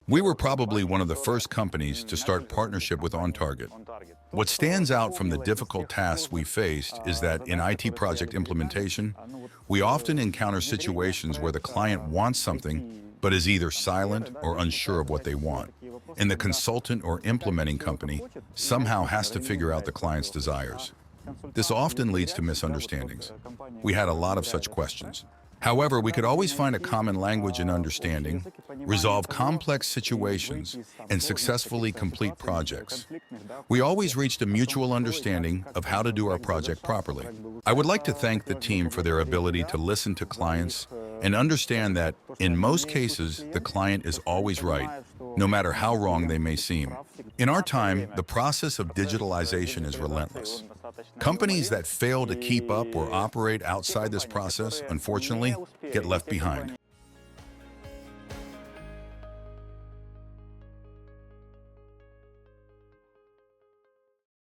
We were probably one of the first companies to start partnership with OntargIT. What stands out from the difficult tasks we faced is that in IT project implementation, we often encounter situations where the client wants something but is either silent or unsure of what they want. And the consultant or implementing company somehow has to figure out the client's desires. This often leads to misunderstandings. We had a lot of such questions. However, we could always find a common language and understanding, resolve complex situations, and successfully complete projects. We always reached a mutual understanding of how to do our project properly. I would like to thank the team for their ability to listen to clients and understand that, in most cases, the client is always right, no matter how wrong they may seem. In our time, the process of digitalization is relentless. Companies that fail to keep up or operate outside this process, unfortunately, get left behind.